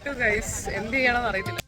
Guys എന്ത് ചെയ്യണമെന്ന് അറിയത്തില്ല.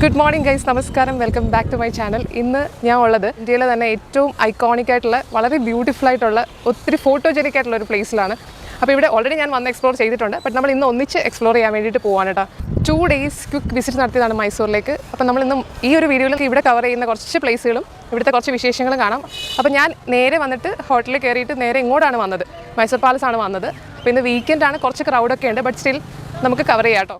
ഗുഡ് മോർണിംഗ് ഗൈസ്, നമസ്കാരം, welcome back to my channel. ഇന്ന് ഞാൻ ഉള്ളത് ഇന്ത്യയിലെ തന്നെ ഏറ്റവും ഐക്കോണിക് ആയിട്ടുള്ള വളരെ ബ്യൂട്ടിഫുൾ ആയിട്ടുള്ള ഒത്തിരി ഫോട്ടോജനിക് ആയിട്ടുള്ള ഒരു പ്ലേസിലാണ്. അപ്പോൾ ഇവിടെ ഓൾറെഡി ഞാൻ വന്ന് എക്സ്പ്ലോർ ചെയ്തിട്ടുണ്ട്. ബട്ട് നമ്മൾ ഇന്ന് ഒന്നിച്ച് എക്സ്പ്ലോർ ചെയ്യാൻ വേണ്ടിയിട്ട് പോകാൻ കേട്ടോ. 2 days ക്വിക്ക് വിസിറ്റ് നടത്തിയതാണ് മൈസൂരിലേക്ക്. അപ്പോൾ നമ്മളിന്ന് ഈ ഒരു വീഡിയോയിൽ ഇവിടെ കവർ ചെയ്യുന്ന കുറച്ച് പ്ലേസുകളും ഇവിടുത്തെ കുറച്ച് വിശേഷങ്ങളും കാണാം. അപ്പോൾ ഞാൻ നേരെ വന്നിട്ട് ഹോട്ടലിൽ കയറിയിട്ട് നേരെ ഇങ്ങോട്ടാണ് വന്നത്, മൈസൂർ പാലസ് ആണ് വന്നത്. അപ്പോൾ ഇന്ന് വീക്കെൻഡാണ്, കുറച്ച് ക്രൗഡൊക്കെ ഉണ്ട്, ബട്ട് സ്റ്റിൽ നമുക്ക് കവർ ചെയ്യാം കേട്ടോ.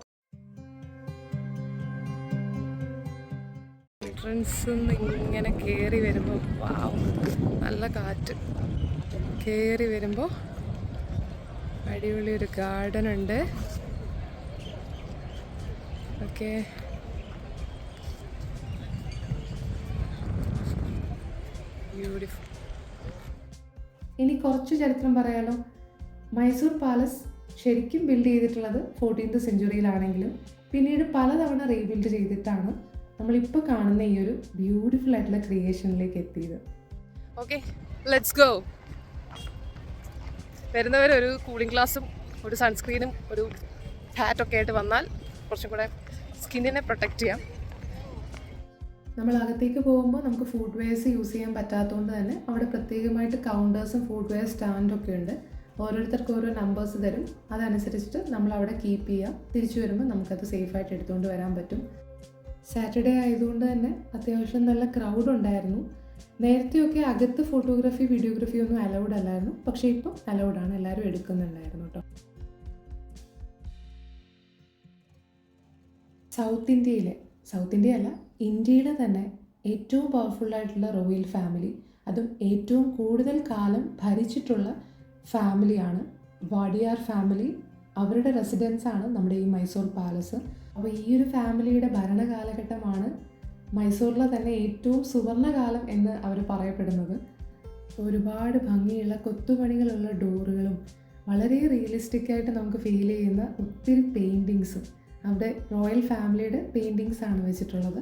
എൻട്രൻസിൽ നിന്ന് ഇങ്ങനെ കയറി വരുമ്പോൾ നല്ല കാറ്റ്. കയറി വരുമ്പോൾ അടിപൊളി ഒരു ഗാർഡൻ ഉണ്ട്. Okay, beautiful. ഇനി കുറച്ച് ചരിത്രം പറയാലോ. മൈസൂർ പാലസ് ശരിക്കും ബിൽഡ് ചെയ്തിട്ടുള്ളത് 14th സെഞ്ച്വറിയിലാണെങ്കിലും പിന്നീട് പലതവണ റീബിൽഡ് ചെയ്തിട്ടാണ് നമ്മളിപ്പോൾ കാണുന്ന ഈ ഒരു ബ്യൂട്ടിഫുൾ ആയിട്ടുള്ള ക്രിയേഷനിലേക്ക് എത്തിയത്. Okay, let's go. വരുന്നവരൊരു കൂളിംഗ് ഗ്ലാസും ഒരു സൺസ്ക്രീനും ഒരു ഹാറ്റൊക്കെ ആയിട്ട് വന്നാൽ കുറച്ചും കൂടെ സ്കിന്നിനെ പ്രൊട്ടക്റ്റ് ചെയ്യാം. നമ്മൾ അകത്തേക്ക് പോകുമ്പോൾ നമുക്ക് ഫുഡ് വെയർസ് യൂസ് ചെയ്യാൻ പറ്റാത്തതുകൊണ്ട് തന്നെ അവിടെ പ്രത്യേകമായിട്ട് കൗണ്ടേഴ്സും ഫുഡ് വെയർ സ്റ്റാൻഡൊക്കെ ഉണ്ട്. ഓരോരുത്തർക്ക് ഓരോ നമ്പേഴ്സ് തരും, അതനുസരിച്ചിട്ട് നമ്മൾ അവിടെ കീപ്പ് ചെയ്യുക. തിരിച്ചു വരുമ്പോൾ നമുക്കത് സേഫായിട്ട് എടുത്തുകൊണ്ട് വരാൻ പറ്റും. സാറ്റർഡേ ആയതുകൊണ്ട് തന്നെ അത്യാവശ്യം നല്ല ക്രൗഡ് ഉണ്ടായിരുന്നു. നേരത്തെയൊക്കെ അകത്ത് ഫോട്ടോഗ്രാഫി വീഡിയോഗ്രാഫി ഒന്നും അലൗഡ് അല്ലായിരുന്നു, പക്ഷേ ഇപ്പം അലൗഡാണ്, എല്ലാവരും എടുക്കുന്നുണ്ടായിരുന്നു കേട്ടോ. സൗത്ത് ഇന്ത്യ അല്ല, ഇന്ത്യയിലെ തന്നെ ഏറ്റവും പവർഫുള്ളായിട്ടുള്ള റോയൽ ഫാമിലി, അതും ഏറ്റവും കൂടുതൽ കാലം ഭരിച്ചിട്ടുള്ള ഫാമിലിയാണ് വാഡിയാർ ഫാമിലി. അവരുടെ റെസിഡൻസാണ് നമ്മുടെ ഈ മൈസൂർ പാലസ്. അപ്പോൾ ഈ ഒരു ഫാമിലിയുടെ ഭരണകാലഘട്ടമാണ് മൈസൂരിലെ തന്നെ ഏറ്റവും സുവർണകാലം എന്ന് അവർ പറയപ്പെടുന്നത്. ഒരുപാട് ഭംഗിയുള്ള കൊത്തുപണികളുള്ള ഡോറുകളും വളരെ റിയലിസ്റ്റിക് ആയിട്ട് നമുക്ക് ഫീൽ ചെയ്യുന്ന ഒത്തിരി പെയിൻറ്റിങ്സും അവിടെ റോയൽ ഫാമിലിയുടെ പെയിൻറ്റിങ്സ് ആണ് വെച്ചിട്ടുള്ളത്.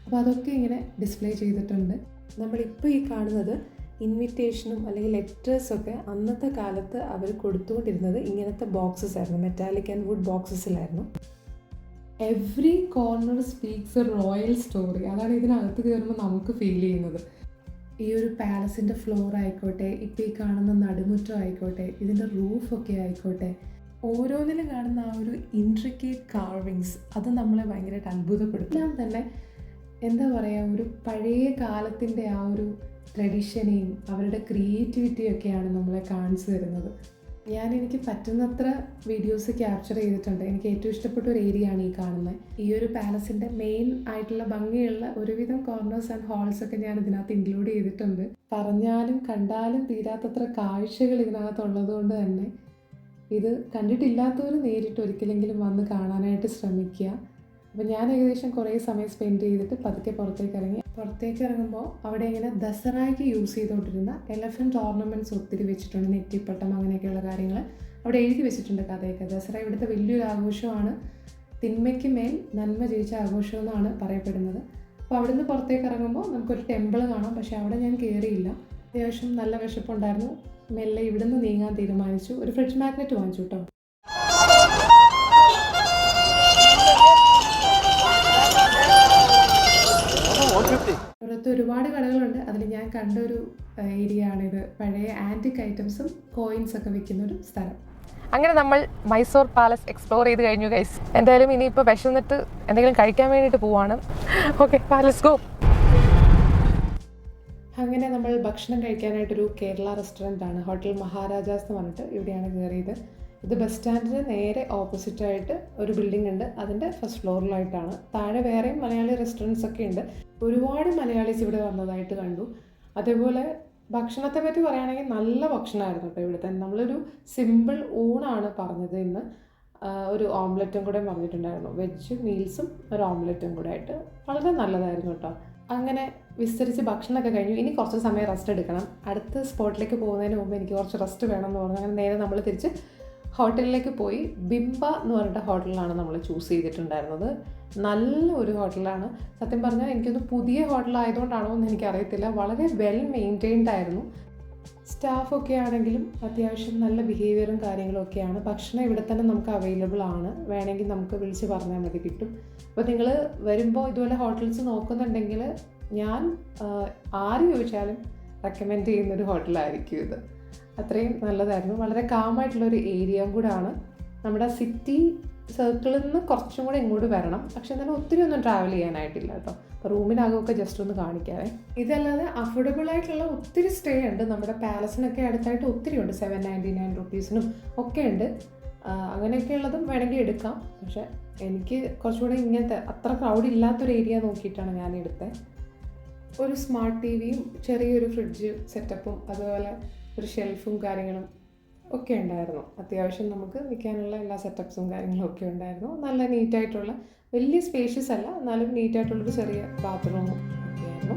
അപ്പോൾ അതൊക്കെ ഇങ്ങനെ ഡിസ്പ്ലേ ചെയ്തിട്ടുണ്ട്. നമ്മളിപ്പോൾ ഈ കാണുന്നത് ഇൻവിറ്റേഷനും അല്ലെങ്കിൽ ലെറ്റേഴ്സൊക്കെ അന്നത്തെ കാലത്ത് അവർ കൊടുത്തുകൊണ്ടിരുന്നത് ഇങ്ങനത്തെ ബോക്സസ് ആയിരുന്നു, മെറ്റാലിക് ആൻഡ് വുഡ് ബോക്സസിലായിരുന്നു. Every corner speaks a royal story, അതാണ് ഇതിനകത്ത് കയറുമ്പോൾ നമുക്ക് ഫീൽ ചെയ്യുന്നത്. ഈ ഒരു പാലസിൻ്റെ ഫ്ലോർ ആയിക്കോട്ടെ, ഇപ്പോൾ ഈ കാണുന്ന നടുമുറ്റം ആയിക്കോട്ടെ, ഇതിൻ്റെ റൂഫൊക്കെ ആയിക്കോട്ടെ, ഓരോന്നിലും കാണുന്ന ആ ഒരു ഇൻട്രിക്കേറ്റ് കാർവിങ്സ്, അത് നമ്മളെ ഭയങ്കരമായിട്ട് അത്ഭുതപ്പെടുത്തും. എല്ലാം തന്നെ എന്താ പറയുക, ഒരു പഴയ കാലത്തിൻ്റെ ആ ഒരു ട്രഡീഷനെയും അവരുടെ ക്രിയേറ്റിവിറ്റിയൊക്കെയാണ് നമ്മളെ കാണിച്ചു തരുന്നത്. എനിക്ക് പറ്റുന്നത്ര വീഡിയോസ് ക്യാപ്ചർ ചെയ്തിട്ടുണ്ട്. എനിക്ക് ഏറ്റവും ഇഷ്ടപ്പെട്ട ഒരു ഏരിയ ആണ് ഈ കാണുന്നത്. ഈ ഒരു പാലസിൻ്റെ മെയിൻ ആയിട്ടുള്ള ഭംഗിയുള്ള ഒരുവിധം കോർണേഴ്സ് ആൻഡ് ഹാൾസൊക്കെ ഞാൻ ഇതിനകത്ത് ഇൻക്ലൂഡ് ചെയ്തിട്ടുണ്ട്. പറഞ്ഞാലും കണ്ടാലും തീരാത്തത്ര കാഴ്ചകൾ ഇതിനകത്തുള്ളത് കൊണ്ട് തന്നെ ഇത് കണ്ടിട്ടില്ലാത്തവർ നേരിട്ട് ഒരിക്കലെങ്കിലും വന്ന് കാണാനായിട്ട് ശ്രമിക്കുക. അപ്പോൾ ഞാൻ ഏകദേശം കുറേ സമയം സ്പെൻഡ് ചെയ്തിട്ട് പതുക്കെ പുറത്തേക്ക് ഇറങ്ങുമ്പോൾ അവിടെ ഇങ്ങനെ ദസറയ്ക്ക് യൂസ് ചെയ്തുകൊണ്ടിരുന്ന എലഫൻറ്റ് ഓർണമെൻറ്റ്സ് ഒത്തിരി വെച്ചിട്ടുണ്ട്. നെറ്റിപ്പട്ടം അങ്ങനെയൊക്കെയുള്ള കാര്യങ്ങൾ അവിടെ എഴുതി വെച്ചിട്ടുണ്ട് കഥയൊക്കെ. ദസറ ഇവിടുത്തെ വലിയൊരു ആഘോഷമാണ്, തിന്മയ്ക്ക് മേൽ നന്മ ജയിച്ച ആഘോഷം എന്നാണ് പറയപ്പെടുന്നത്. അപ്പോൾ അവിടുന്ന് പുറത്തേക്ക് ഇറങ്ങുമ്പോൾ നമുക്കൊരു ടെമ്പിൾ കാണാം, പക്ഷേ അവിടെ ഞാൻ കയറിയില്ല. അത്യാവശ്യം നല്ല വിശപ്പുണ്ടായിരുന്നു. മെല്ലെ ഇവിടുന്ന് നീങ്ങാൻ തീരുമാനിച്ചു. ഒരു ഫ്രിഡ്ജ് മാഗ്നറ്റ് വാങ്ങിച്ചു കേട്ടോ. പുറത്ത് ഒരുപാട് കടകളുണ്ട്. അതിൽ ഞാൻ കണ്ട ഒരു ഏരിയ ആണിത്. പഴയ ആൻറ്റിക് ഐറ്റംസും കോയിൻസൊക്കെ വിൽക്കുന്ന ഒരു സ്ഥലം. അങ്ങനെ നമ്മൾ മൈസൂർ പാലസ് എക്സ്പ്ലോർ ചെയ്ത് കഴിഞ്ഞു ഗൈസ്. എന്തായാലും ഇനിയിപ്പോൾ വിശന്നിട്ട് എന്തെങ്കിലും കഴിക്കാൻ വേണ്ടിയിട്ട് പോവാണ്. Okay, let's go. അങ്ങനെ നമ്മൾ ഭക്ഷണം കഴിക്കാനായിട്ടൊരു കേരള റെസ്റ്റോറൻ്റ് ആണ്, ഹോട്ടൽ മഹാരാജാസ് എന്ന് പറഞ്ഞിട്ട്, ഇവിടെയാണ് കയറിയത്. ഇത് ബസ് സ്റ്റാൻഡിന് നേരെ ഓപ്പോസിറ്റായിട്ട് ഒരു ബിൽഡിംഗ് ഉണ്ട്, അതിൻ്റെ ഫസ്റ്റ് ഫ്ലോറിലായിട്ടാണ്. താഴെ വേറെയും മലയാളി റെസ്റ്റോറൻറ്റ്സ് ഒക്കെ ഉണ്ട്. ഒരുപാട് മലയാളീസ് ഇവിടെ വന്നതായിട്ട് കണ്ടു. അതേപോലെ ഭക്ഷണത്തെ പറ്റി പറയുകയാണെങ്കിൽ നല്ല ഭക്ഷണമായിരുന്നു കേട്ടോ ഇവിടുത്തെ. നമ്മളൊരു സിമ്പിൾ ഊണാണ് പറഞ്ഞത് ഇന്ന്. ഒരു ഓംലെറ്റും കൂടെ പറഞ്ഞിട്ടുണ്ടായിരുന്നു, വെജ് മീൽസും ഒരു ഓംലെറ്റും കൂടെ ആയിട്ട്. വളരെ നല്ലതായിരുന്നു കേട്ടോ. അങ്ങനെ വിസ്തരിച്ച് ഭക്ഷണമൊക്കെ കഴിഞ്ഞു. ഇനി കുറച്ച് സമയം റെസ്റ്റ് എടുക്കണം. അടുത്ത സ്പോട്ടിലേക്ക് പോകുന്നതിന് മുമ്പ് എനിക്ക് കുറച്ച് റെസ്റ്റ് വേണമെന്ന് പറഞ്ഞു. അങ്ങനെ നേരെ നമ്മൾ തിരിച്ച് ഹോട്ടലിലേക്ക് പോയി. ബിംബ എന്ന് പറഞ്ഞിട്ട് ഹോട്ടലിലാണ് നമ്മൾ ചൂസ് ചെയ്തിട്ടുണ്ടായിരുന്നത്. നല്ല ഒരു ഹോട്ടലാണ്. സത്യം പറഞ്ഞാൽ എനിക്കൊന്ന് പുതിയ ഹോട്ടലായതുകൊണ്ടാണോ എന്ന് എനിക്കറിയത്തില്ല. വളരെ വെൽ മെയിൻറ്റെയിൻഡ് ആയിരുന്നു. സ്റ്റാഫൊക്കെ ആണെങ്കിലും അത്യാവശ്യം നല്ല ബിഹേവിയറും കാര്യങ്ങളും ഒക്കെയാണ്. ഭക്ഷണം ഇവിടെ തന്നെ നമുക്ക് അവൈലബിൾ ആണ്. വേണമെങ്കിൽ നമുക്ക് വിളിച്ച് പറഞ്ഞാൽ മതി, കിട്ടും. അപ്പോൾ നിങ്ങൾ വരുമ്പോൾ ഇതുപോലെ ഹോട്ടൽസ് നോക്കുന്നുണ്ടെങ്കിൽ ഞാൻ ആര് ചോദിച്ചാലും റെക്കമെൻഡ് ചെയ്യുന്നൊരു ഹോട്ടലായിരിക്കും ഇത്. അത്രയും നല്ലതായിരുന്നു. വളരെ കാമായിട്ടുള്ളൊരു ഏരിയയും കൂടാണ്. നമ്മുടെ സിറ്റി സർക്കിളിൽ നിന്ന് കുറച്ചും കൂടെ ഇങ്ങോട്ട് വരണം. പക്ഷെ എന്നാലും ഒത്തിരി ഒന്നും ട്രാവൽ ചെയ്യാനായിട്ടില്ല കേട്ടോ. അപ്പോൾ റൂമിനകമൊക്കെ ജസ്റ്റ് ഒന്ന് കാണിക്കാവേ. ഇതല്ലാതെ അഫോർഡബിൾ ആയിട്ടുള്ള ഒത്തിരി സ്റ്റേ ഉണ്ട്. നമ്മുടെ പാലസിനൊക്കെ അടുത്തായിട്ട് ഒത്തിരി ഉണ്ട്. 799 റുപ്പീസിനും ഒക്കെ ഉണ്ട്. അങ്ങനെയൊക്കെയുള്ളതും വേണമെങ്കിൽ എടുക്കാം. പക്ഷെ എനിക്ക് കുറച്ചുകൂടെ ഇങ്ങനത്തെ അത്ര ക്രൗഡ് ഇല്ലാത്തൊരു ഏരിയ നോക്കിയിട്ടാണ് ഞാൻ എടുത്തത്. ഒരു സ്മാർട്ട് ടി വിയും ചെറിയൊരു ഫ്രിഡ്ജ് സെറ്റപ്പും അതുപോലെ ഒരു ഷെൽഫും കാര്യങ്ങളും ഒക്കെ ഉണ്ടായിരുന്നു. അത്യാവശ്യം നമുക്ക് നിൽക്കാനുള്ള എല്ലാ സെറ്റപ്സും കാര്യങ്ങളും ഒക്കെ ഉണ്ടായിരുന്നു. നല്ല നീറ്റായിട്ടുള്ള, വലിയ സ്പേഷ്യസ് അല്ല എന്നാലും നീറ്റായിട്ടുള്ളൊരു ചെറിയ ബാത്റൂമും ഒക്കെ ആയിരുന്നു.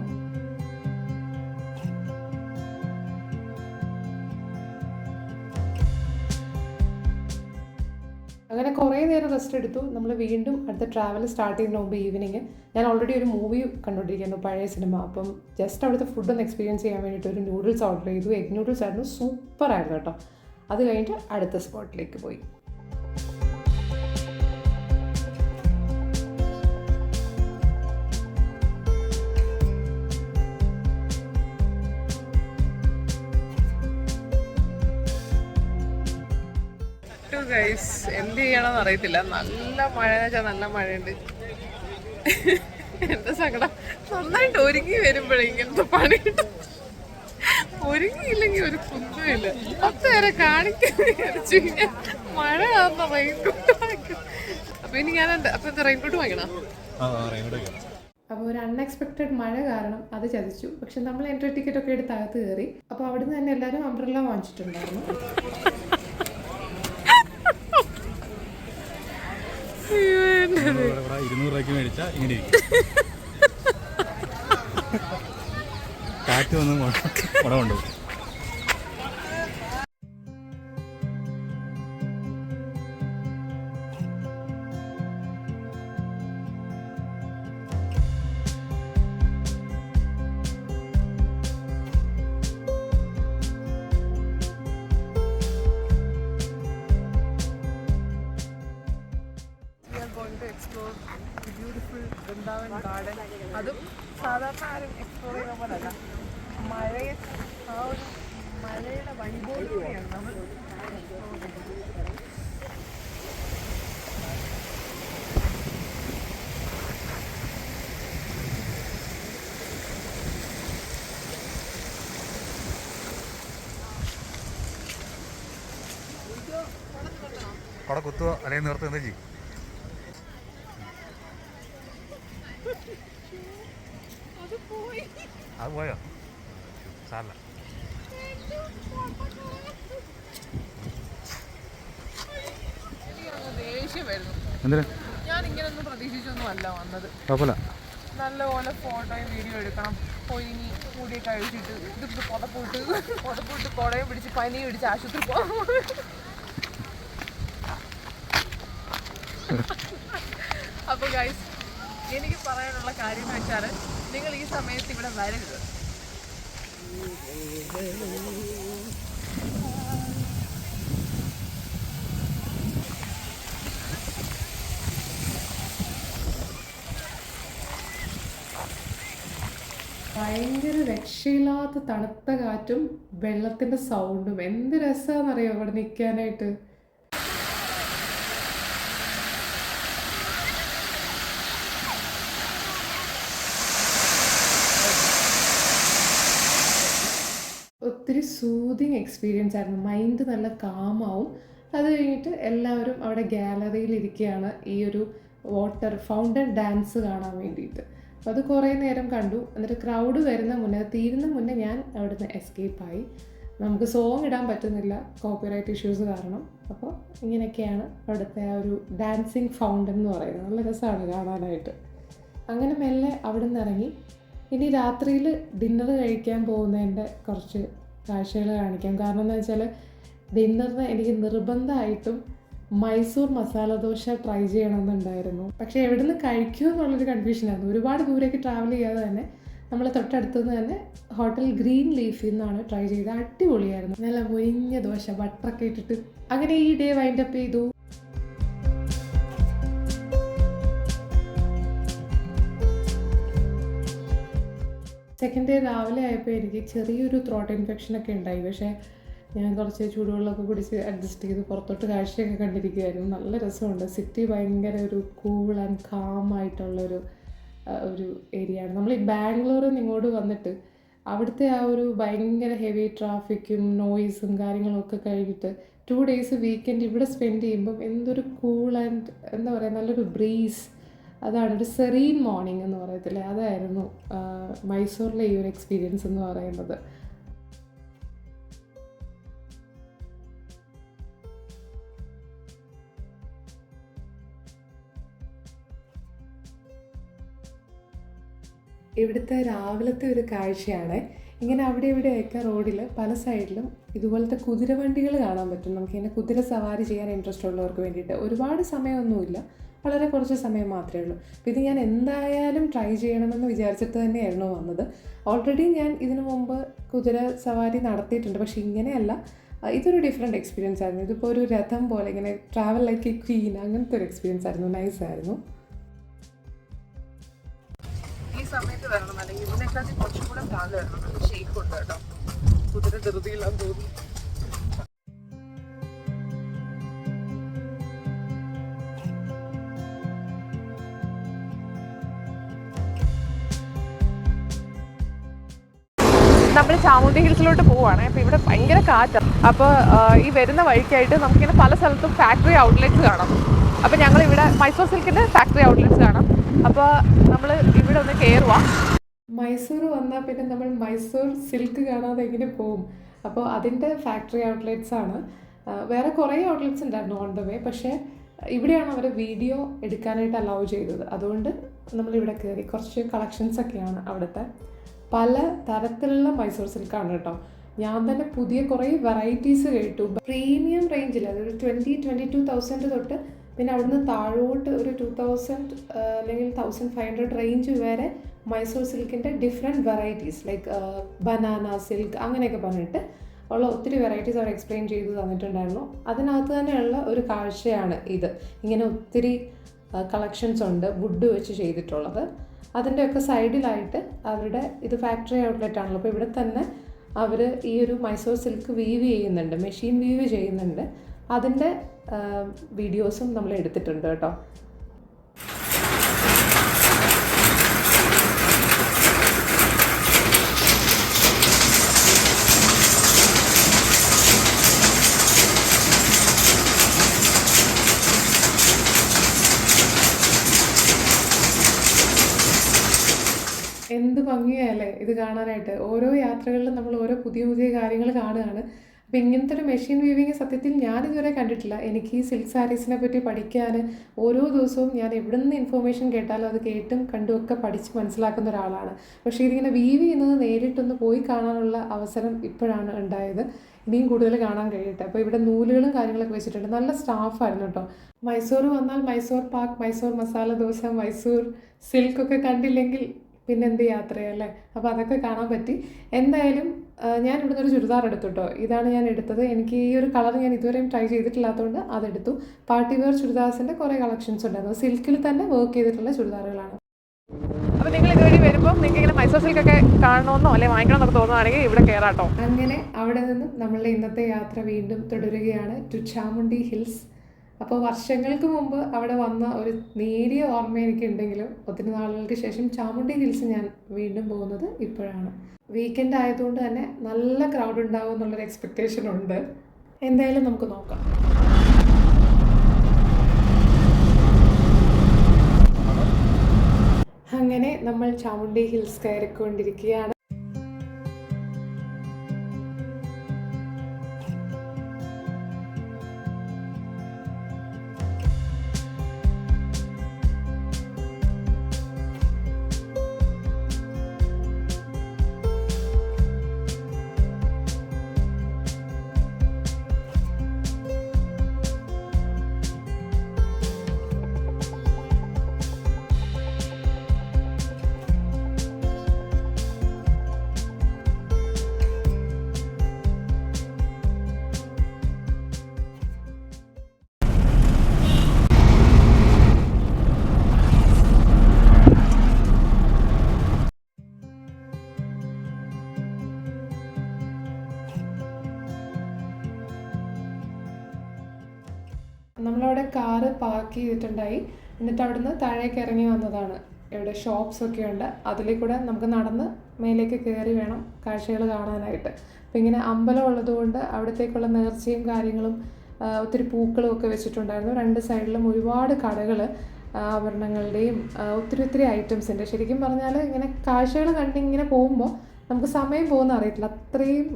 അങ്ങനെ കുറേ നേരം റെസ്റ്റ് എടുത്തു. നമ്മൾ വീണ്ടും അടുത്ത ട്രാവൽ സ്റ്റാർട്ട് ചെയ്യുന്ന മുമ്പ് ഈവനിങ് ഞാൻ ഓൾറെഡി ഒരു മൂവി കണ്ടുകൊണ്ടിരിക്കുന്നു, പഴയ സിനിമ. അപ്പം ജസ്റ്റ് അവിടുത്തെ ഫുഡൊന്ന് എക്സ്പീരിയൻസ് ചെയ്യാൻ വേണ്ടിയിട്ട് ഒരു നൂഡിൽസ് ഓർഡർ ചെയ്തു. എഗ് നൂഡിൽസ് ആയിരുന്നു, സൂപ്പറായിരുന്നു കേട്ടോ. അത് കഴിഞ്ഞിട്ട് അടുത്ത സ്പോട്ടിലേക്ക് പോയി. ഗൈസ് എന്ത് ചെയ്യണമെന്ന് അറിയത്തില്ല. നല്ല മഴ എന്ന് വെച്ചാൽ നല്ല മഴയുണ്ട്. എന്താ സങ്കടം, നന്നായിട്ട് ഒരുങ്ങി വരുമ്പോഴേ ഇങ്ങനത്തെ പണി കിട്ടും. ഒരുങ്ങിയില്ലെങ്കിൽ ഒരു കുന്തമില്ല. 10 നേരം കാണിക്കാൻ മഴ കാരണം റെയിൻകോട്ട് വാങ്ങിക്കും. അപ്പൊ ഇനി ഞാൻ എന്താ റെയിൻകോട്ട് വാങ്ങിക്കണം. അപ്പോൾ ഒരു അൺഎക്സ്പെക്റ്റഡ് മഴ കാരണം അത് ചതിച്ചു. പക്ഷെ നമ്മൾ എൻട്രി ടിക്കറ്റ് ഒക്കെ എടുത്ത് അകത്ത് കയറി. അപ്പോൾ അവിടുന്ന് തന്നെ എല്ലാവരും അംബ്രല്ല വാങ്ങിച്ചിട്ടുണ്ടായിരുന്നു. 200 രൂപയ്ക്ക് മേടിച്ചാ ഇങ്ങനെ കാറ്റ് വന്ന് കൊണ്ടുപോകും. Explore beautiful Vrindavan garden. അതും സാധാരണ ആരും എക്സ്പ്ലോർ ചെയ്യുന്ന പോലല്ല. മഴയെ ആ ഒരു മഴയുടെ വൈബോടുകൂടിയാണ് നമ്മൾ. അവിടെ കുത്തുവോ അല്ലെങ്കിൽ നിർത്തുക എന്താ ചെയ്യും? അത് പോയോ? സാറില്ല. ദേഷ്യം വരുന്നു. എന്തിനാ? ഞാൻ ഇങ്ങനൊന്നും പ്രതീക്ഷിച്ചൊന്നും അല്ല വന്നത്. കുഴപ്പമില്ല. നല്ലപോലെ ഫോട്ടോയും വീഡിയോ എടുക്കണം. പൊയിനി കൂടിയൊക്കെ കഴിച്ചിട്ട് ഇതിപ്പോൾ പുതപ്പിട്ട് കുടയും പിടിച്ച് പനി പിടിച്ച് ആശുപത്രി പോകാൻ. അപ്പോൾ ഗൈസ്, എനിക്ക് പറയാനുള്ള കാര്യം എന്ന് വെച്ചാൽ നിങ്ങൾ ഈ സമയത്ത് ഇവിടെ വരരുത്. ഭയങ്കര രക്ഷയില്ലാത്ത തണുത്ത കാറ്റും വെള്ളത്തിൻ്റെ സൗണ്ടും എന്ത് രസമാണെന്നറിയോ ഇവിടെ നിൽക്കാനായിട്ട്. ഒത്തിരി സൂതിങ് എക്സ്പീരിയൻസ് ആയിരുന്നു. മൈൻഡ് നല്ല കാമാവും. അത് കഴിഞ്ഞിട്ട് എല്ലാവരും അവിടെ ഗാലറിയിൽ ഇരിക്കുകയാണ് ഈ ഒരു വാട്ടർ ഫൗണ്ടൻ ഡാൻസ് കാണാൻ വേണ്ടിയിട്ട്. അപ്പോൾ അത് കുറേ നേരം കണ്ടു. എന്നിട്ട് ക്രൗഡ് വരുന്ന മുന്നേ, തീരുന്ന മുന്നേ ഞാൻ അവിടുന്ന് എസ്കേപ്പായി. നമുക്ക് സോങ് ഇടാൻ പറ്റുന്നില്ല കോപ്പിറൈറ്റ് ഇഷ്യൂസ് കാരണം. അപ്പോൾ ഇങ്ങനെയൊക്കെയാണ് അവിടുത്തെ ആ ഒരു ഡാൻസിങ് ഫൗണ്ടൻ എന്ന് പറയുന്നത്. നല്ല രസമാണ് കാണാനായിട്ട്. അങ്ങനെ മെല്ലെ അവിടെ നിന്ന് ഇറങ്ങി ഇനി രാത്രിയിൽ ഡിന്നർ കഴിക്കാൻ പോകുന്നതിൻ്റെ കുറച്ച് കാഴ്ചകൾ കാണിക്കാം. കാരണം എന്താ വെച്ചാൽ ഡിന്നറിന് എനിക്ക് നിർബന്ധമായിട്ടും മൈസൂർ മസാല ദോശ ട്രൈ ചെയ്യണമെന്നുണ്ടായിരുന്നു. പക്ഷേ എവിടെ നിന്ന് കഴിക്കുമോ എന്നുള്ളൊരു കൺഫ്യൂഷനായിരുന്നു. ഒരുപാട് ദൂരേക്ക് ട്രാവൽ ചെയ്യാതെ തന്നെ നമ്മൾ തൊട്ടടുത്ത് നിന്ന് തന്നെ ഹോട്ടൽ ഗ്രീൻ ലീഫിൽ നിന്നാണ് ട്രൈ ചെയ്തത്. അടിപൊളിയായിരുന്നു. നല്ല മൊരിഞ്ഞ ദോശ ബട്ടറൊക്കെ ഇട്ടിട്ട്. അങ്ങനെ ഈ ഡേ വൈൻഡപ്പ് ചെയ്തു. സെക്കൻഡ് ഡേ രാവിലെ ആയപ്പോൾ എനിക്ക് ചെറിയൊരു ത്രോട്ട് ഇൻഫെക്ഷനൊക്കെ ഉണ്ടായി. പക്ഷേ ഞാൻ കുറച്ച് ചൂടുവെള്ളമൊക്കെ കുടിച്ച് അഡ്ജസ്റ്റ് ചെയ്ത് പുറത്തോട്ട് കാഴ്ചയൊക്കെ കണ്ടിരിക്കുമായിരുന്നു. നല്ല രസമുണ്ട്. സിറ്റി ഭയങ്കര ഒരു കൂൾ ആൻഡ് കാം ആയിട്ടുള്ളൊരു ഏരിയ ആണ്. നമ്മൾ ഈ ബാംഗ്ലൂരിൽ നിന്ന് ഇങ്ങോട്ട് വന്നിട്ട് അവിടുത്തെ ആ ഒരു ഭയങ്കര ഹെവി ട്രാഫിക്കും നോയ്സും കാര്യങ്ങളൊക്കെ കഴിഞ്ഞിട്ട് 2 days വീക്കെൻഡ് ഇവിടെ സ്പെൻഡ് ചെയ്യുമ്പം എന്തൊരു കൂൾ ആൻഡ് എന്താ പറയുക നല്ലൊരു ബ്രീസ്, അതാണ് ഒരു സെറീൻ മോർണിംഗ് എന്ന് പറയത്തില്ലേ, അതായിരുന്നു മൈസൂരിലെ ഈ ഒരു എക്സ്പീരിയൻസ് എന്ന് പറയുന്നത്. ഇവിടുത്തെ രാവിലത്തെ ഒരു കാഴ്ചയാണ്. ഇങ്ങനെ അവിടെ ഇവിടെയൊക്കെ റോഡിൽ പല സൈഡിലും ഇതുപോലത്തെ കുതിരവണ്ടികൾ കാണാൻ പറ്റും. നമുക്കിങ്ങനെ കുതിര സവാരി ചെയ്യാൻ ഇൻട്രസ്റ്റ് ഉള്ളവർക്ക് വേണ്ടിയിട്ട്. ഒരുപാട് സമയമൊന്നുമില്ല, വളരെ കുറച്ച് സമയം മാത്രമേ ഉള്ളൂ. അപ്പോൾ ഇത് ഞാൻ എന്തായാലും ട്രൈ ചെയ്യണമെന്ന് വിചാരിച്ചിട്ട് തന്നെയായിരുന്നു വന്നത്. ഓൾറെഡി ഞാൻ ഇതിനു മുമ്പ് കുതിര സവാരി നടത്തിയിട്ടുണ്ട്, പക്ഷേ ഇങ്ങനെയല്ല. ഇതൊരു ഡിഫറെൻറ്റ് എക്സ്പീരിയൻസ് ആയിരുന്നു. ഇതിപ്പോൾ ഒരു രഥം പോലെ ഇങ്ങനെ ട്രാവൽ ലൈക്ക് എ ക്വീൻ, അങ്ങനത്തെ ഒരു എക്സ്പീരിയൻസ് ആയിരുന്നു. നൈസായിരുന്നു. ഈ സമയത്ത് വരണം, അല്ലെങ്കിൽ ഇതിനെക്കാട്ടി കുറച്ചും കൂടെ കാലം വരണം. നല്ല ഷേക്ക് ഉണ്ട് കേട്ടോ, കുതിര ധൃതിയില്ലാന്ന് തോന്നി. നമ്മൾ ചാമുണ്ഡി ഹിൽസിലോട്ട് പോവുകയാണ്. അപ്പോൾ ഇവിടെ ഭയങ്കര കാറ്റാണ്. അപ്പോൾ ഈ വരുന്ന വഴിക്കായിട്ട് നമുക്കിങ്ങനെ പല സ്ഥലത്തും ഫാക്ടറി ഔട്ട്ലെറ്റ്സ് കാണാം. അപ്പോൾ ഞങ്ങളിവിടെ മൈസൂർ സിൽക്കിൻ്റെ ഫാക്ടറി ഔട്ട്ലെറ്റ്സ് കാണാം. അപ്പോൾ നമ്മൾ ഇവിടെ ഒന്ന് കയറുക. മൈസൂർ വന്നാൽ പിന്നെ നമ്മൾ മൈസൂർ സിൽക്ക് കാണാതെ എങ്ങനെ പോകും? അപ്പോൾ അതിൻ്റെ ഫാക്ടറി ഔട്ട്ലെറ്റ്സ് ആണ്. വേറെ കുറേ ഔട്ട്ലെറ്റ്സ് ഉണ്ടായിരുന്നു ഓൺ ദ വേ, പക്ഷേ ഇവിടെയാണ് അവർ വീഡിയോ എടുക്കാനായിട്ട് അലൗ ചെയ്തത്. അതുകൊണ്ട് നമ്മളിവിടെ കയറി. കുറച്ച് കളക്ഷൻസൊക്കെയാണ് അവിടുത്തെ. പല തരത്തിലുള്ള മൈസൂർ സിൽക്കാണ് കേട്ടോ. ഞാൻ തന്നെ പുതിയ കുറേ വെറൈറ്റീസ് കേട്ടു. പ്രീമിയം റേഞ്ചിൽ അതൊരു 22,000 തൊട്ട് പിന്നെ അവിടുന്ന് താഴോട്ട് ഒരു 2,000 അല്ലെങ്കിൽ 1,500 റേഞ്ച് വരെ മൈസൂർ സിൽക്കിൻ്റെ different varieties like banana silk അങ്ങനെയൊക്കെ പറഞ്ഞിട്ട് ഉള്ള ഒത്തിരി വെറൈറ്റീസ് അവർ എക്സ്പ്ലെയിൻ ചെയ്ത് തന്നിട്ടുണ്ടായിരുന്നു. അതിനകത്ത് തന്നെയുള്ള ഒരു കാഴ്ചയാണ് ഇത്. ഇങ്ങനെ ഒത്തിരി കളക്ഷൻസ് ഉണ്ട് വുഡ് വെച്ച് ചെയ്തിട്ടുള്ളത്. അതിൻ്റെയൊക്കെ സൈഡിലായിട്ട് അവരുടെ ഇത് ഫാക്ടറി ഔട്ട്ലെറ്റ് ആണല്ലോ. അപ്പോൾ ഇവിടെ തന്നെ അവർ ഈ ഒരു മൈസൂർ സിൽക്ക് വീവ് ചെയ്യുന്നുണ്ട്, മെഷീൻ വീവ് ചെയ്യുന്നുണ്ട്. അതിൻ്റെ വീഡിയോസും നമ്മൾ എടുത്തിട്ടുണ്ട് കേട്ടോ. എന്ത് ഭംഗിയല്ലേ ഇത് കാണാനായിട്ട്. ഓരോ യാത്രകളിലും നമ്മൾ ഓരോ പുതിയ പുതിയ കാര്യങ്ങൾ കാണുകയാണ്. അപ്പോൾ ഇങ്ങനത്തെ ഒരു മെഷീൻ വീവിങ് സത്യത്തിൽ ഞാനിതുവരെ കണ്ടിട്ടില്ല. എനിക്ക് ഈ സിൽക്ക് സാരീസിനെ പറ്റി പഠിക്കാൻ ഓരോ ദിവസവും ഞാൻ എവിടെ നിന്ന് ഇൻഫോർമേഷൻ കേട്ടാലും അത് കേട്ടും കണ്ടുമൊക്കെ പഠിച്ച് മനസ്സിലാക്കുന്ന ഒരാളാണ്. പക്ഷേ ഇതിങ്ങനെ വീവ് ചെയ്യുന്നത് നേരിട്ടൊന്ന് പോയി കാണാനുള്ള അവസരം ഇപ്പോഴാണ് ഉണ്ടായത്. ഇനിയും കൂടുതൽ കാണാൻ കഴിയട്ടെ. അപ്പോൾ ഇവിടെ നൂലുകളും കാര്യങ്ങളൊക്കെ വെച്ചിട്ടുണ്ട്. നല്ല സ്റ്റാഫായിരുന്നു കേട്ടോ. മൈസൂർ വന്നാൽ മൈസൂർ പാക്ക്, മൈസൂർ മസാല ദോശ, മൈസൂർ സിൽക്കൊക്കെ കണ്ടില്ലെങ്കിൽ പിന്നെന്ത് യാത്രയല്ലേ. അപ്പോൾ അതൊക്കെ കാണാൻ പറ്റി. എന്തായാലും ഞാൻ ഇവിടുന്ന് ഒരു ചുരിദാർ എടുത്തു കേട്ടോ. ഇതാണ് ഞാൻ എടുത്തത്. എനിക്ക് ഈ ഒരു കളർ ഞാൻ ഇതുവരെയും ട്രൈ ചെയ്തിട്ടില്ലാത്തതുകൊണ്ട് അതെടുത്തു. പാർട്ടി വെയർ ചുരിദാർസിൻ്റെ കുറേ കളക്ഷൻസ് ഉണ്ടായിരുന്നു. സിൽക്കിൽ തന്നെ വർക്ക് ചെയ്തിട്ടുള്ള ചുരിദാറുകളാണ്. അപ്പോൾ നിങ്ങൾ ഇതുവഴി വരുമ്പോൾ നിങ്ങൾക്ക് ഇങ്ങനെ മൈസൂർ സിൽക്കൊക്കെ കാണണമെന്നോ അല്ലെങ്കിൽ വാങ്ങിക്കണമെന്നൊക്കെ തോന്നുകയാണെങ്കിൽ ഇവിടെ കയറാട്ടോ. അങ്ങനെ അവിടെ നിന്നും നമ്മളുടെ ഇന്നത്തെ യാത്ര വീണ്ടും തുടരുകയാണ് ടു ചാമുണ്ഡി ഹിൽസ്. അപ്പോൾ വർഷങ്ങൾക്ക് മുമ്പ് അവിടെ വന്ന ഒരു നേരിയ ഓർമ്മ എനിക്കുണ്ടെങ്കിലും ഒത്തിരി നാളുകൾക്ക് ശേഷം ചാമുണ്ഡി ഹിൽസ് ഞാൻ വീണ്ടും പോകുന്നത് ഇപ്പോഴാണ്. വീക്കെൻഡ് ആയതുകൊണ്ട് തന്നെ നല്ല ക്രൗഡ് ഉണ്ടാവും എന്നുള്ളൊരു എക്സ്പെക്റ്റേഷൻ ഉണ്ട്. എന്തായാലും നമുക്ക് നോക്കാം. അങ്ങനെ നമ്മൾ ചാമുണ്ഡി ഹിൽസ് കയറിക്കൊണ്ടിരിക്കുകയാണ്. പാർക്ക് ചെയ്തിട്ടുണ്ടായി. എന്നിട്ട് അവിടുന്ന് താഴേക്ക് ഇറങ്ങി വന്നതാണ്. ഇവിടെ ഷോപ്സൊക്കെ ഉണ്ട്, അതിൽ കൂടെ നമുക്ക് നടന്ന് മേലേക്ക് കയറി വേണം കാഴ്ചകൾ കാണാനായിട്ട്. അപ്പോൾ ഇങ്ങനെ അമ്പലം ഉള്ളതുകൊണ്ട് അവിടത്തേക്കുള്ള നേർച്ചയും കാര്യങ്ങളും ഒത്തിരി പൂക്കളും ഒക്കെ വെച്ചിട്ടുണ്ടായിരുന്നു. രണ്ട് സൈഡിലും ഒരുപാട് കടകൾ, ആഭരണങ്ങളുടെയും ഒത്തിരി ഐറ്റംസിൻ്റെ. ശരിക്കും പറഞ്ഞാൽ ഇങ്ങനെ കാഴ്ചകൾ കണ്ടിങ്ങനെ പോകുമ്പോൾ നമുക്ക് സമയം പോകുന്ന അറിയത്തില്ല, അത്രയും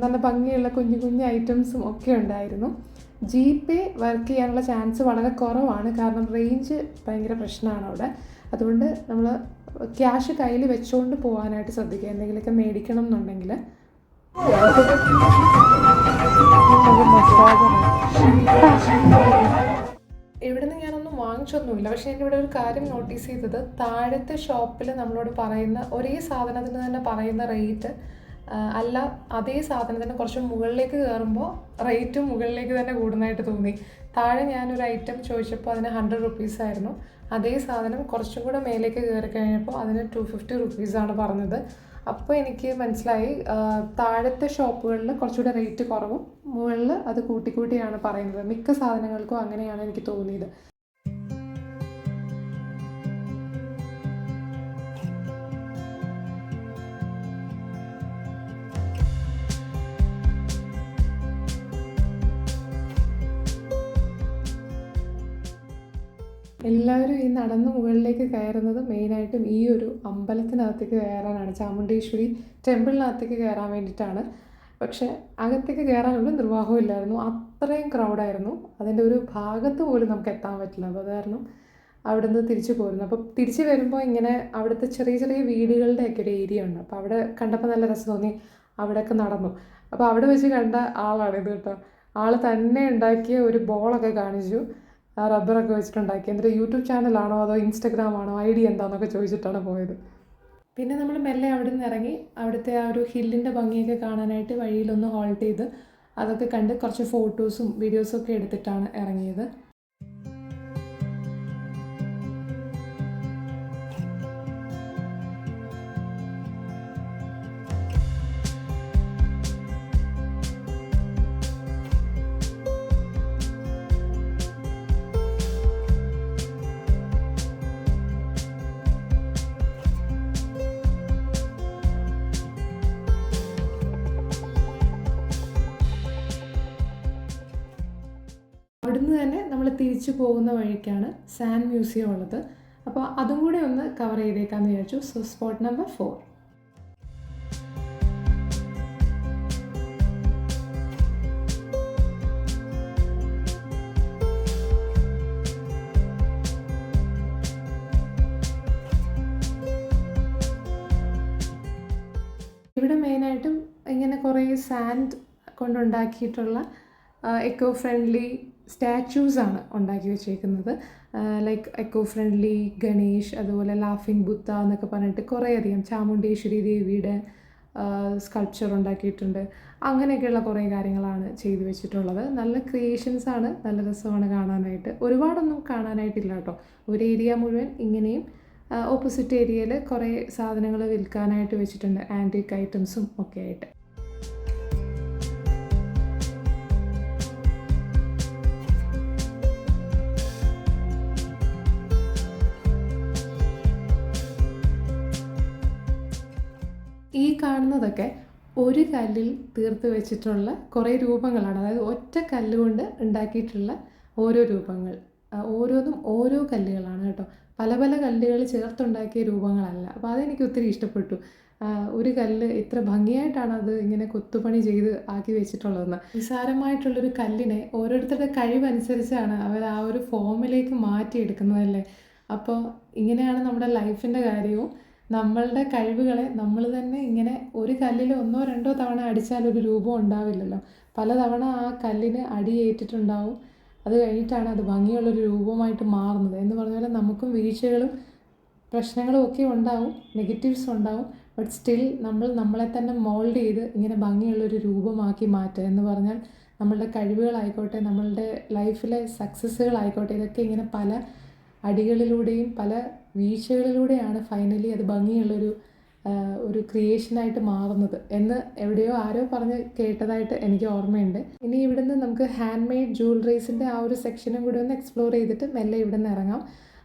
നല്ല ഭംഗിയുള്ള കുഞ്ഞു ഐറ്റംസും ഒക്കെ ഉണ്ടായിരുന്നു. GPay വർക്ക് ചെയ്യാനുള്ള ചാൻസ് വളരെ കുറവാണ്, കാരണം റേഞ്ച് ഭയങ്കര പ്രശ്നമാണ് അവിടെ. അതുകൊണ്ട് നമ്മൾ ക്യാഷ് കയ്യിൽ വെച്ചുകൊണ്ട് പോകാനായിട്ട് ശ്രദ്ധിക്കുക, എന്തെങ്കിലുമൊക്കെ മേടിക്കണം എന്നുണ്ടെങ്കിൽ. ഇവിടുന്ന് ഞാനൊന്നും വാങ്ങിച്ചൊന്നുമില്ല, പക്ഷേ എനിക്കിവിടെ ഒരു കാര്യം നോട്ടീസ് ചെയ്തത്, താഴത്തെ ഷോപ്പിൽ നമ്മളോട് പറയുന്ന ഒരേ സാധനത്തിന് തന്നെ പറയുന്ന റേറ്റ് അല്ല, അതേ സാധനത്തിന് കുറച്ച് മുകളിലേക്ക് കയറുമ്പോൾ റേറ്റും മുകളിലേക്ക് തന്നെ കൂടുന്നതായിട്ട് തോന്നി. താഴെ ഞാനൊരു ഐറ്റം ചോദിച്ചപ്പോൾ അതിന് 100 rupees ആയിരുന്നു. അതേ സാധനം കുറച്ചും കൂടെ മേലേക്ക് കയറി കഴിഞ്ഞപ്പോൾ അതിന് 250 rupees ആണ് പറഞ്ഞത്. അപ്പോൾ എനിക്ക് മനസ്സിലായി താഴത്തെ ഷോപ്പുകളിൽ കുറച്ചുകൂടെ റേറ്റ് കുറവും മുകളിൽ അത് കൂട്ടിയാണ് പറയുന്നത്. മിക്ക സാധനങ്ങൾക്കും അങ്ങനെയാണ് എനിക്ക് തോന്നിയത്. എല്ലാവരും ഈ നടന്ന് മുകളിലേക്ക് കയറുന്നത് മെയിനായിട്ടും ഈ ഒരു അമ്പലത്തിനകത്തേക്ക് കയറാനാണ്, ചാമുണ്ടേശ്വരി ടെമ്പിളിനകത്തേക്ക് കയറാൻ വേണ്ടിയിട്ടാണ്. പക്ഷേ അകത്തേക്ക് കയറാനുള്ള നിർവാഹവും ഇല്ലായിരുന്നു, അത്രയും ക്രൗഡായിരുന്നു. അതിൻ്റെ ഒരു ഭാഗത്ത് പോലും നമുക്ക് എത്താൻ പറ്റില്ല. അപ്പോൾ അത് കാരണം അവിടെ നിന്ന് തിരിച്ചു പോരുന്നു. അപ്പോൾ തിരിച്ച് വരുമ്പോൾ ഇങ്ങനെ അവിടുത്തെ ചെറിയ വീടുകളുടെയൊക്കെ ഒരു ഏരിയ ഉണ്ട്. അപ്പോൾ അവിടെ കണ്ടപ്പോൾ നല്ല രസം തോന്നി, അവിടെയൊക്കെ നടന്നു. അപ്പോൾ അവിടെ വെച്ച് കണ്ട ആളാണിത് കേട്ടോ. ആൾ തന്നെ ഉണ്ടാക്കിയ ഒരു ബോളൊക്കെ കാണിച്ചു, റബ്ബറൊക്കെ വെച്ചിട്ടുണ്ടാക്കി. എന്നിട്ട് യൂട്യൂബ് ചാനലാണോ അതോ ഇൻസ്റ്റഗ്രാം ആണോ, ID എന്താണെന്നൊക്കെ ചോദിച്ചിട്ടാണ് പോയത്. പിന്നെ നമ്മൾ മെല്ലെ അവിടെ നിന്ന് ഇറങ്ങി അവിടുത്തെ ആ ഒരു ഹില്ലിൻ്റെ ഭംഗിയൊക്കെ കാണാനായിട്ട് വഴിയിലൊന്ന് ഹോൾട്ട് ചെയ്ത് അതൊക്കെ കണ്ട് കുറച്ച് ഫോട്ടോസും വീഡിയോസും ഒക്കെ എടുത്തിട്ടാണ് ഇറങ്ങിയത്. അവിടുന്ന് തന്നെ നമ്മൾ തിരിച്ചു പോകുന്ന വഴിക്കാണ് സാൻഡ് മ്യൂസിയം ഉള്ളത്. അപ്പോൾ അതും കൂടെ ഒന്ന് കവർ ചെയ്തേക്കാമെന്ന് വിചാരിച്ചു. So spot number 4. ഇവിടെ മെയിനായിട്ടും ഇങ്ങനെ കുറേ സാൻഡ് കൊണ്ടുണ്ടാക്കിയിട്ടുള്ള എക്കോ ഫ്രണ്ട്ലി സ്റ്റാച്യൂസാണ് ഉണ്ടാക്കി വെച്ചേക്കുന്നത്. ലൈക്ക് എക്കോ ഫ്രണ്ട്ലി ഗണേഷ്, അതുപോലെ ലാഫിംഗ് ബുദ്ധ എന്നൊക്കെ പറഞ്ഞിട്ട് കുറേയധികം ചാമുണ്ടേശ്വരി ദേവിയുടെ സ്കൾപ്ചർ ഉണ്ടാക്കിയിട്ടുണ്ട്. അങ്ങനെയൊക്കെയുള്ള കുറേ കാര്യങ്ങളാണ് ചെയ്തു വെച്ചിട്ടുള്ളത്. നല്ല ക്രിയേഷൻസാണ്, നല്ല രസമാണ് കാണാനായിട്ട്. ഒരുപാടൊന്നും കാണാനായിട്ടില്ല കേട്ടോ. ഒരു ഏരിയ മുഴുവൻ ഇങ്ങനെയും ഓപ്പോസിറ്റ് ഏരിയയിൽ കുറേ സാധനങ്ങൾ വിൽക്കാനായിട്ട് വെച്ചിട്ടുണ്ട്, ആൻറ്റിക് ഐറ്റംസും ഒക്കെ ആയിട്ട്. ഈ കാണുന്നതൊക്കെ ഒരു കല്ലിൽ തീർത്ത് വെച്ചിട്ടുള്ള കുറേ രൂപങ്ങളാണ്. അതായത് ഒറ്റ കല്ലുകൊണ്ട് ഉണ്ടാക്കിയിട്ടുള്ള ഓരോ രൂപങ്ങൾ, ഓരോന്നും ഓരോ കല്ലുകളാണ് കേട്ടോ. പല കല്ലുകൾ ചേർത്തുണ്ടാക്കിയ രൂപങ്ങളല്ല. അപ്പോൾ അതെനിക്ക് ഒത്തിരി ഇഷ്ടപ്പെട്ടു. ഒരു കല്ല് ഇത്ര ഭംഗിയായിട്ടാണ് അത് ഇങ്ങനെ കൊത്തുപണി ചെയ്ത് ആക്കി വെച്ചിട്ടുള്ളതെന്ന്. നിസ്സാരമായിട്ടുള്ളൊരു കല്ലിനെ ഓരോരുത്തരുടെ കഴിവനുസരിച്ചാണ് അവർ ആ ഒരു ഫോമിലേക്ക് മാറ്റിയെടുക്കുന്നതല്ലേ. അപ്പോൾ ഇങ്ങനെയാണ് നമ്മുടെ ലൈഫിൻ്റെ കാര്യവും. നമ്മളുടെ കഴിവുകളെ നമ്മൾ തന്നെ ഇങ്ങനെ ഒരു കല്ലിൽ 1-2 തവണ അടിച്ചാൽ ഒരു രൂപം ഉണ്ടാവില്ലല്ലോ. പലതവണ ആ കല്ലിന് അടിയേറ്റിട്ടുണ്ടാവും, അത് കഴിഞ്ഞിട്ടാണ് അത് ഭംഗിയുള്ളൊരു രൂപമായിട്ട് മാറുന്നത്. എന്ന് പറഞ്ഞാൽ നമുക്കും വീഴ്ചകളും പ്രശ്നങ്ങളും ഒക്കെ ഉണ്ടാവും, നെഗറ്റീവ്സ് ഉണ്ടാവും. ബട്ട് സ്റ്റിൽ നമ്മളെ തന്നെ മോൾഡ് ചെയ്ത് ഇങ്ങനെ ഭംഗിയുള്ളൊരു രൂപമാക്കി മാറ്റുക എന്ന് പറഞ്ഞാൽ നമ്മളുടെ കഴിവുകളായിക്കോട്ടെ, നമ്മളുടെ ലൈഫിലെ സക്സസ്സുകളായിക്കോട്ടെ, ഇതൊക്കെ ഇങ്ങനെ പല അടികളിലൂടെയും പല വീഴ്ചകളിലൂടെയാണ് ഫൈനലി അത് ഭംഗിയുള്ളൊരു ഒരു ക്രിയേഷനായിട്ട് മാറുന്നത് എന്ന് എവിടെയോ ആരോ പറഞ്ഞ് കേട്ടതായിട്ട് എനിക്ക് ഓർമ്മയുണ്ട്. ഇനി ഇവിടുന്ന് നമുക്ക് ഹാൻഡ് മെയ്ഡ് ജ്വല്ലറീസിൻ്റെ ആ ഒരു സെക്ഷനും കൂടി ഒന്ന് എക്സ്പ്ലോർ ചെയ്തിട്ട് മെല്ലെ ഇവിടുന്ന് ഇറങ്ങാം.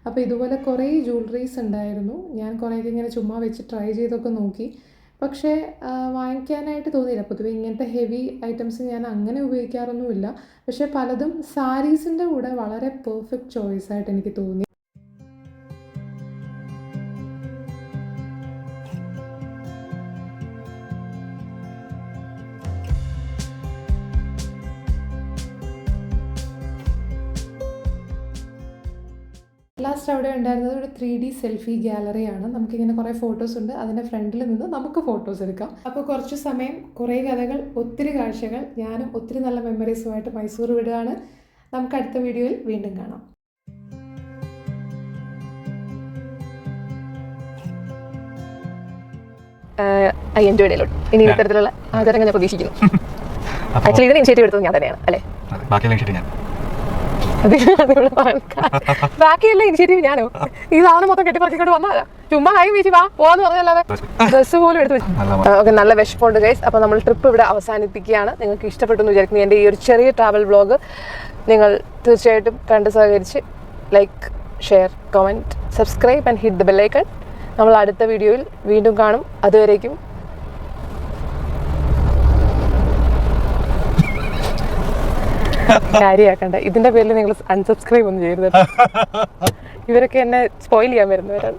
അപ്പോൾ ഇതുപോലെ കുറേ ജ്വല്ലറീസ് ഉണ്ടായിരുന്നു. ഞാൻ കുറേയൊക്കെ ഇങ്ങനെ ചുമ്മാ വെച്ച് ട്രൈ ചെയ്തൊക്കെ നോക്കി. പക്ഷേ വാങ്ങിക്കാനായിട്ട് തോന്നിയില്ല. പൊതുവെ ഇങ്ങനത്തെ ഹെവി ഐറ്റംസ് ഞാൻ അങ്ങനെ ഉപയോഗിക്കാറൊന്നുമില്ല. പക്ഷേ പലതും സാരീസിൻ്റെ കൂടെ വളരെ പെർഫെക്റ്റ് ചോയ്സായിട്ട് എനിക്ക് തോന്നി. ലാസ്റ്റ് അവിടെ ഉണ്ടായിരുന്നത് ഒരു 3D സെൽഫി ഗ്യാലറിയാണ്. നമുക്കിങ്ങനെ കുറേ ഫോട്ടോസ് ഉണ്ട്. അതിൻ്റെ ഫ്രണ്ടിൽ നിന്ന് നമുക്ക് ഫോട്ടോസ് എടുക്കാം. അപ്പോൾ കുറച്ച് സമയം, കുറേ കഥകൾ, ഒത്തിരി കാഴ്ചകൾ, ഞാനും ഒത്തിരി നല്ല മെമ്മറീസുമായിട്ട് മൈസൂർ വിടുകയാണ്. നമുക്ക് അടുത്ത വീഡിയോയിൽ വീണ്ടും കാണാം. എൻ്റെ വീഡിയോയിലോട്ട് ഇനി ഇത്തരത്തിലുള്ള ആചാരങ്ങൾ ഞാൻ പ്രതീക്ഷിക്കുന്നു. ആക്ച്വലി ഇതിന് ഇനിഷ്യേറ്റീവ് എടുത്തത് ഞാൻ തന്നെയാണ് അല്ലേ? ബാക്കിയല്ല ഇനിഷ്യേറ്റീവ് ഞാനോ? ഈ സാധനം മൊത്തം കെട്ടിപ്പറക്കിക്കൊണ്ട് വന്നതാ. ചുമ്മാ കൈ വീശി വാ പോവാന്ന് പറഞ്ഞല്ലാതെ ഡ്രസ്സ് പോലും എടുത്ത് വെച്ചു. ഓക്കെ, നല്ല വിഷമമുണ്ട് ഗൈസ്. അപ്പോൾ നമ്മൾ ട്രിപ്പ് ഇവിടെ അവസാനിപ്പിക്കുകയാണ്. നിങ്ങൾക്ക് ഇഷ്ടപ്പെട്ടു എന്ന് വിചാരിക്കുന്നു എൻ്റെ ഈ ഒരു ചെറിയ ട്രാവൽ വ്ളോഗ്. നിങ്ങൾ തീർച്ചയായിട്ടും കണ്ട് സഹകരിച്ച് like, share, comment, subscribe and hit the bell icon. നമ്മൾ അടുത്ത വീഡിയോയിൽ വീണ്ടും കാണും. അതുവരേക്കും കാര്യമാക്കണ്ട. ഇതിന്റെ പേരിൽ നിങ്ങൾ അൺസബ്സ്ക്രൈബ് ഒന്നും ചെയ്യരുത്. ഇവരൊക്കെ എന്നെ സ്പോയിൽ ചെയ്യാൻ വരുന്നവരാണ്.